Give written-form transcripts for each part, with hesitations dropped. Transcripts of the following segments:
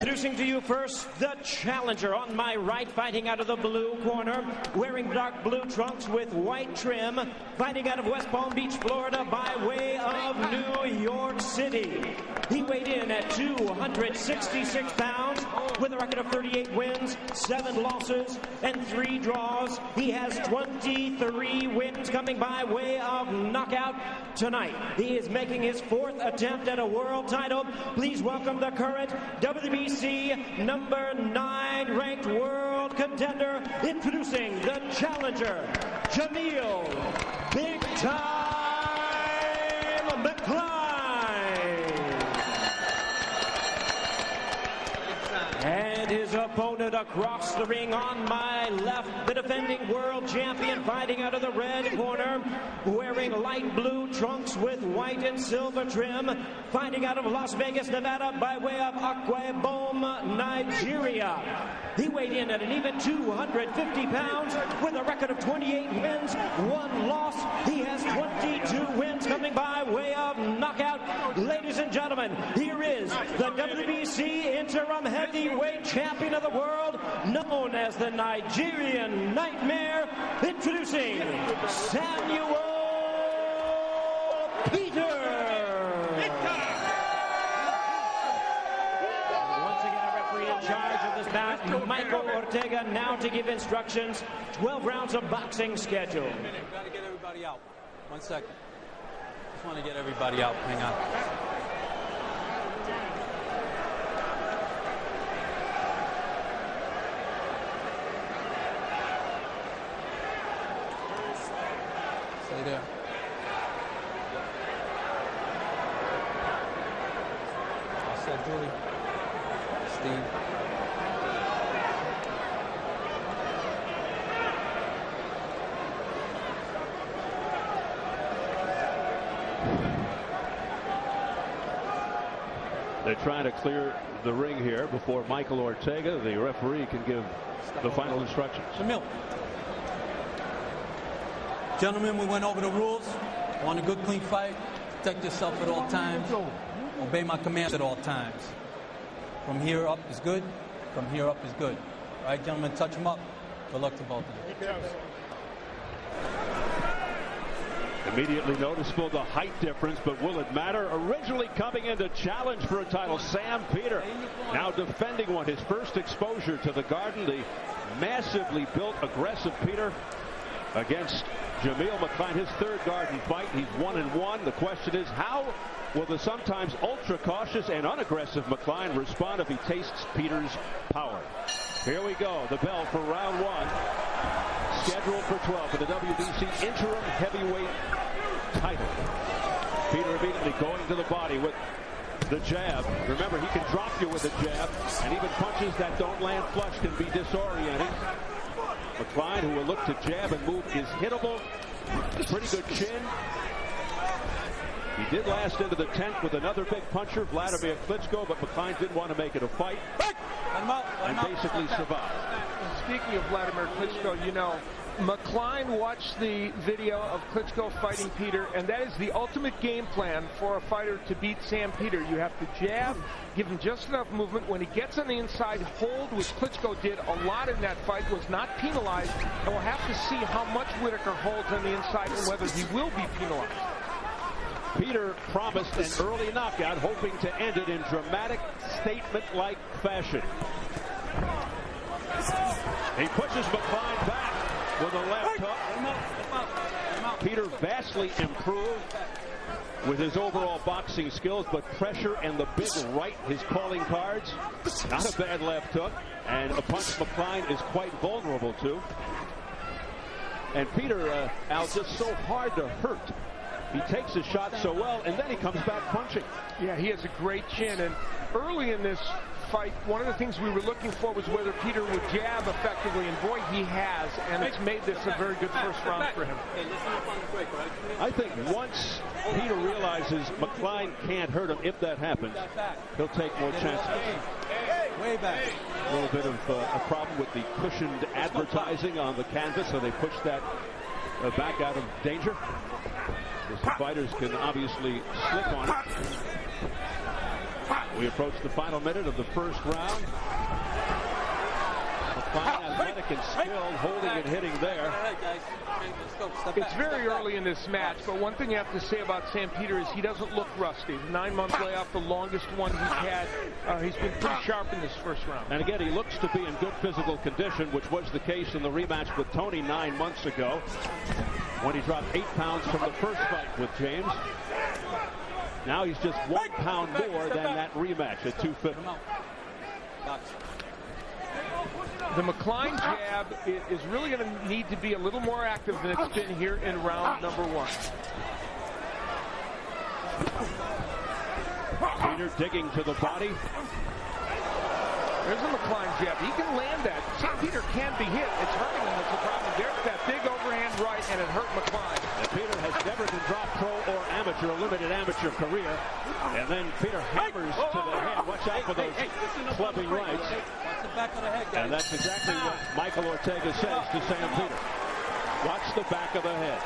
Introducing to you first, the challenger on my right, fighting out of the blue corner, wearing dark blue trunks with white trim, fighting out of West Palm Beach, Florida, by way of New York City. He weighed in at 266 pounds with a record of 38 wins, 7 losses, and 3 draws. He has 23 wins coming by way of knockout tonight. He is making his 4th attempt at a world title. Please welcome the current WBC number 9 ranked world contender, introducing the challenger, Jameel Big Time McCline. And his opponent across the ring on my left, the defending world champion, fighting out of the red corner, wearing light blue trunks with white and silver trim, fighting out of Las Vegas, Nevada, by way of Akwa Nigeria. He weighed in at an even 250 pounds with a record of 28 wins, 1 loss. He has 22 wins coming by way of knockout. Ladies and gentlemen, here is the WBC interim heavyweight champion of the world, known as the Nigerian Nightmare, introducing Samuel Peter. Once again, a referee in charge of this bout, Michael Ortega, now to give instructions. 12 rounds of boxing schedule. We've got to get everybody out. 1 second. Just want to get everybody out. Hang on. Stay there. All set, Julie. Steve. They're trying to clear the ring here before Michael Ortega, the referee, can give the final instructions. Jameel. Gentlemen, we went over the rules. Want a good, clean fight. Protect yourself at all times. Obey my commands at all times. From here up is good. From here up is good. All right, gentlemen, touch them up. Good luck to both of you. Immediately noticeable the height difference, but will it matter? Originally coming in to challenge for a title, Sam Peter, now defending one. His first exposure to the Garden, the massively built, aggressive Peter against Jameel McCline, his 3rd Garden fight. He's 1-1. The question is, how will the sometimes ultra-cautious and unaggressive McCline respond if he tastes Peter's power? Here we go. The bell for round 1. Scheduled for 12 for the WBC interim heavyweight title. Peter immediately going to the body with the jab. Remember, he can drop you with a jab, and even punches that don't land flush can be disorienting. McCline, who will look to jab and move, is hittable. Pretty good chin. He did last into the 10th with another big puncher, Vladimir Klitschko, but McCline didn't want to make it a fight and basically survived. Speaking of Vladimir Klitschko, you know, McCline watched the video of Klitschko fighting Peter, and that is the ultimate game plan for a fighter to beat Sam Peter. You have to jab, give him just enough movement. When he gets on the inside, hold, which Klitschko did a lot in that fight, was not penalized, and we'll have to see how much Whitaker holds on the inside and whether he will be penalized. Peter promised an early knockout, hoping to end it in dramatic, statement-like fashion. He pushes McCline back with a left hook. Peter vastly improved with his overall boxing skills, but pressure and the big right, his calling cards. Not a bad left hook, and a punch McCline is quite vulnerable to. And Peter, Al, just so hard to hurt. He takes his shot so well, and then he comes back punching. Yeah, he has a great chin, and early in this fight, one of the things we were looking for was whether Peter would jab effectively, and boy, he has, and it's made this a very good first round for him. I think once Peter realizes McCline can't hurt him, if that happens, he'll take more chances. Way back. A little bit of a problem with the cushioned advertising on the canvas, so they push that back out of danger. The fighters can obviously slip on it. We approach the final minute of the first round. McCline, athletic and skilled, holding and hitting there. It's very early in this match, but one thing you have to say about Sam Peter is he doesn't look rusty. 9-month layoff, the longest one he's had. He's been pretty sharp in this first round. And again, he looks to be in good physical condition, which was the case in the rematch with Tony 9 months ago, when he dropped 8 pounds from the first fight with James. Now he's just 1 pound more than that rematch at 250. The McCline jab is really going to need to be a little more active than it's been here in round number 1. Peter digging to the body. There's a McCline jab. He can land that. Sam Peter can be hit. It's hurting him. That's the problem. There's that big overhand right, and it hurt McCline. And Peter has never been dropped pro or amateur, a limited amateur career. And then Peter hammers to the head. Watch out for those clubbing rights. Watch the back of the head, guys. And that's exactly what Michael Ortega says to Sam Peter. Watch the back of the head.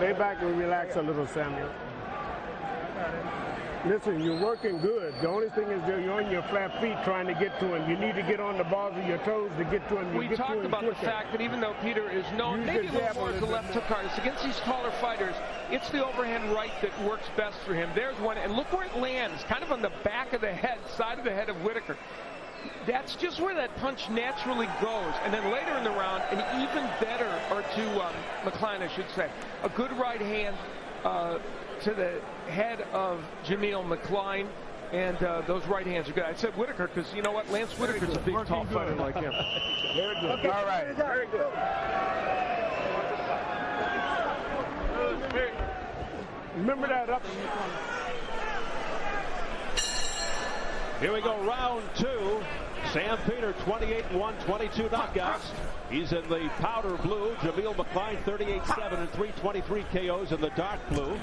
Lay back and relax a little, Samuel. Listen, you're working good. The only thing is that you're on your flat feet trying to get to him. You need to get on the balls of your toes to get to him. We talked about the fact that even though Peter is known maybe a little more as a left hook artist, against these taller fighters, it's the overhand right that works best for him. There's one, and look where it lands, kind of on the back of the head, side of the head of Whitaker. That's just where that punch naturally goes. And then later in the round, an even better, or to McCline, I should say, a good right hand to the head of Jameel McCline, and those right hands are good. I said Whitaker because you know what? Lance Whitaker's a big, tall fighter like him. Very good. Okay. All right. Very good. Remember that up. Here we go, round 2. Sam Peter, 28-1, 22 knockouts. He's in the powder blue. Jameel McCline, 38-7 and 323 KOs in the dark blue.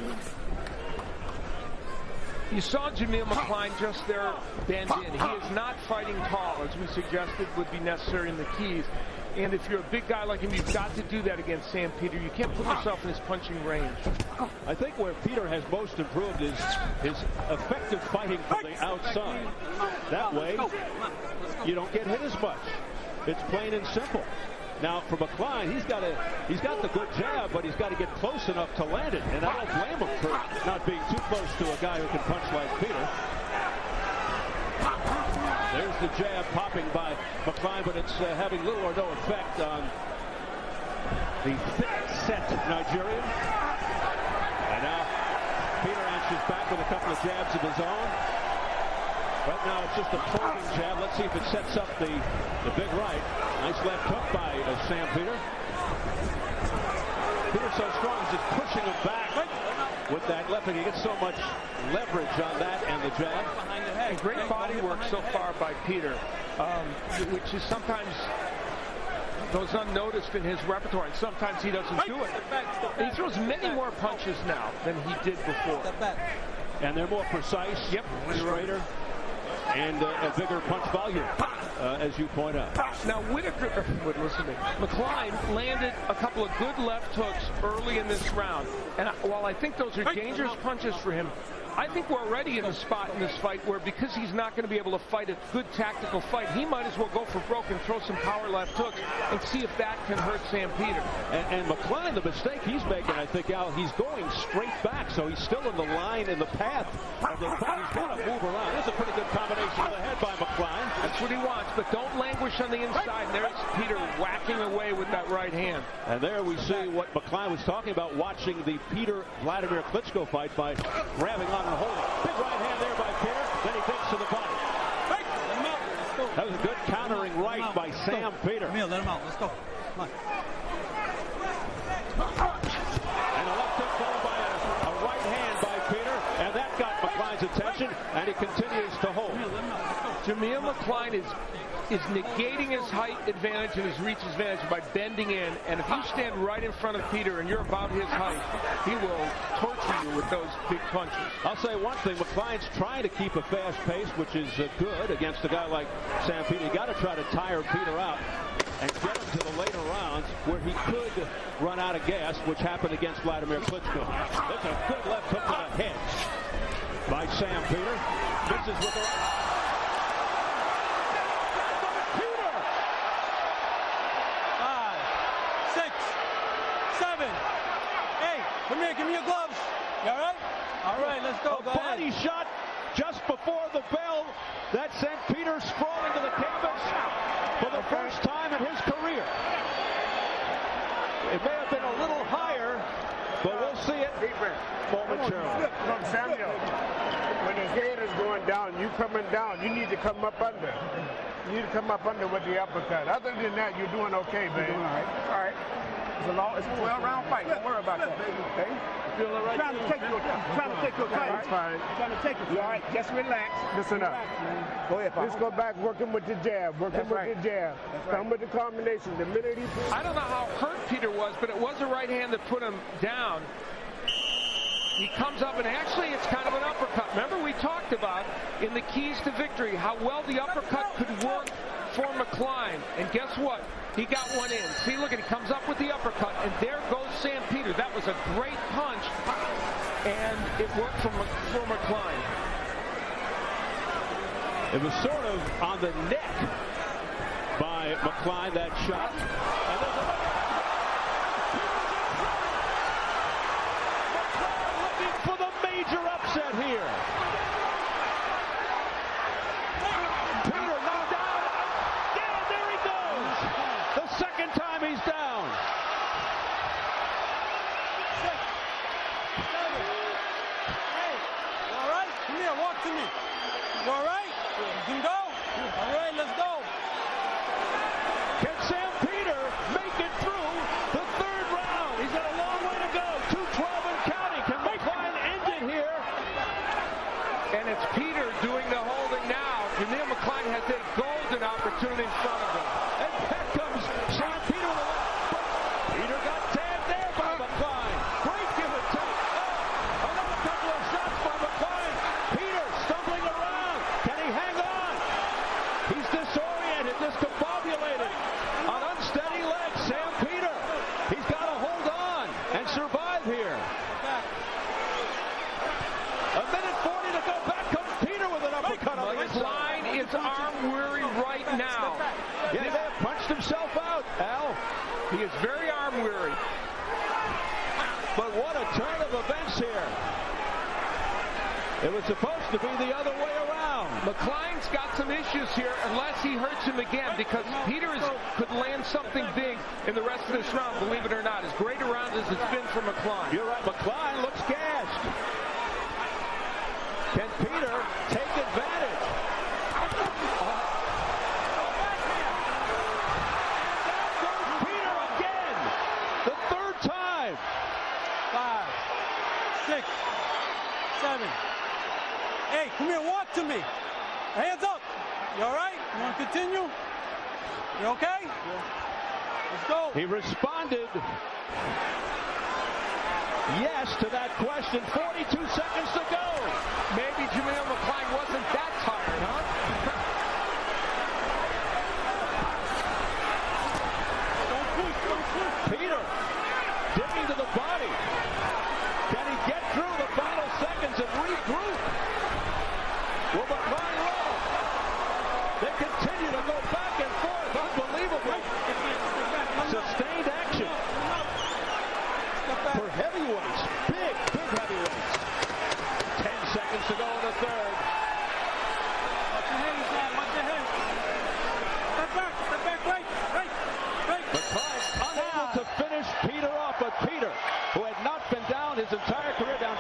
You saw Jameel McCline just there bend in. He is not fighting tall, as we suggested would be necessary in the keys. And if you're a big guy like him, you've got to do that against Sam Peter. You can't put yourself in his punching range. I think where Peter has most improved is his effective fighting from the outside. That way, you don't get hit as much. It's plain and simple. Now, for McCline, he's got the good jab, but he's got to get close enough to land it. And I don't blame him for not being too close to a guy who can punch like Peter. There's the jab popping by McCline, but it's having little or no effect on the thick-set Nigerian. And now Peter answers back with a couple of jabs of his own. Right now it's just a probing jab. Let's see if it sets up the big right. Nice left hook by Sam Peter. Peter's so strong, he's just pushing him back with that left hook. He gets so much leverage on that and the jab. And great body work so far by Peter, which is sometimes goes unnoticed in his repertoire, and sometimes he doesn't do it. He throws many more punches now than he did before. And they're more precise, straighter, and a bigger punch volume, as you point out. Now, Whitaker, McCline landed a couple of good left hooks early in this round. And while I think those are dangerous punches for him, I think we're already in a spot in this fight where, because he's not going to be able to fight a good tactical fight, he might as well go for broke and throw some power left hooks and see if that can hurt Sam Peter. And McCline, the mistake he's making, I think, Al, he's going straight back, so he's still in the line, in the path of the fight. He's going to move around. This is a pretty good combination of the head by McCline. That's what he wants, but don't languish on the inside. There's Peter whacking away with that right hand. And there we see what McCline was talking about, watching the Peter-Vladimir Klitschko fight by grabbing on and holding. Big right hand there by Peter. Then he takes to the body. That was a good countering right by Sam Peter. Jameel, let him out. Let's go. Come on. And a left hook followed by a right hand by Peter. And that got McCline's attention. And he continues to hold. Jameel McCline is negating his height advantage and his reach advantage by bending in, and if you stand right in front of Peter and you're about his height, he will torture you with those big punches. I'll say one thing, McCline's trying to keep a fast pace, which is good against a guy like Sam Peter. You got to try to tire Peter out. and get him to the later rounds where he could run out of gas, which happened against Vladimir Klitschko. That's a good left hook to the head by Sam Peter. Misses with the right. 5, 6, 7, 8. Come here, give me your gloves. You all right? All right, let's go. Go Body ahead. shot just before the bell. That sent Peter sprawling to the canvas for the first time in his career. It may have been a little higher, but we'll see it momentarily. Look, Samuel, when his head is going down, you coming down, you need to come up under. You need to come up under with the uppercut. Other than that, you're doing okay, baby. All right. All right. It's a 12-round fight. Don't worry about that, baby. Okay? Feel all right? Trying to take your time. That's fine. Trying to take it. You all right? Just relax. Listen up. Go ahead, Pop. Let's go back working with the jab. Working with the jab. Come with the combination. The minute he puts... I don't know how hurt Peter was, but it was a right hand that put him down. He comes up, and actually it's kind of an uppercut. Remember, we talked about in the keys to victory how well the uppercut could work for McCline. And guess what? He got one in. See, look, he comes up with the uppercut, and there goes Sam Peter. That was a great punch, and it worked for McCline. It was sort of on the neck by McCline, that shot. And there's a... looking for the major upset here. Peter knocked down. Yeah, there he goes. The second time he's down. 6, 7, 8. You all right? Come here, walk to me. You all right? You can go? All right, let's go. Can Sam Peter make it through the third round? He's got a long way to go. 2:12 and counting. Can McCline end it here? And it's Peter doing the holding now. Jameel McCline has a golden opportunity in front of him. And back comes Sam Peter with a left. Peter got tagged there by McCline. Great give and take. Oh, another couple of shots by McCline. Peter stumbling around. Can he hang on? He's disoriented, discombobulated. On unsteady legs, Sam Peter. He's got to hold on and survive here. A minute 40 to go. Back comes Peter with an uppercut on the inside. McCline is arm weary right now. Yeah, he may have punched himself out, Al. He is very arm weary. But what a turn of events here. It was supposed to be the other way around. McCline's got some issues here unless he hurts him again, because Peter could land something big in the rest of this round, believe it or not. As great a round as it's been for McCline. You're right, McCline looks gashed. Can Peter take advantage? Peter again, the third time. 5, 6, 7, 8. Come here, walk to me. Hands up. You all right? You want to continue? You okay? Let's go. He responded yes to that question. 42 seconds to go. Maybe Jameel McCline wasn't that tired, huh? Peter digging to the body. Can he get through the final seconds and regroup? Will McCline roll? They continue to go back and forth. Unbelievable. Sustained action for heavyweights. Big heavyweights. 10 seconds to go in the third. Watch your hands, man. Watch your hands. Step back, right. McCline unable to finish Peter off, but Peter, who had not been down his entire career, down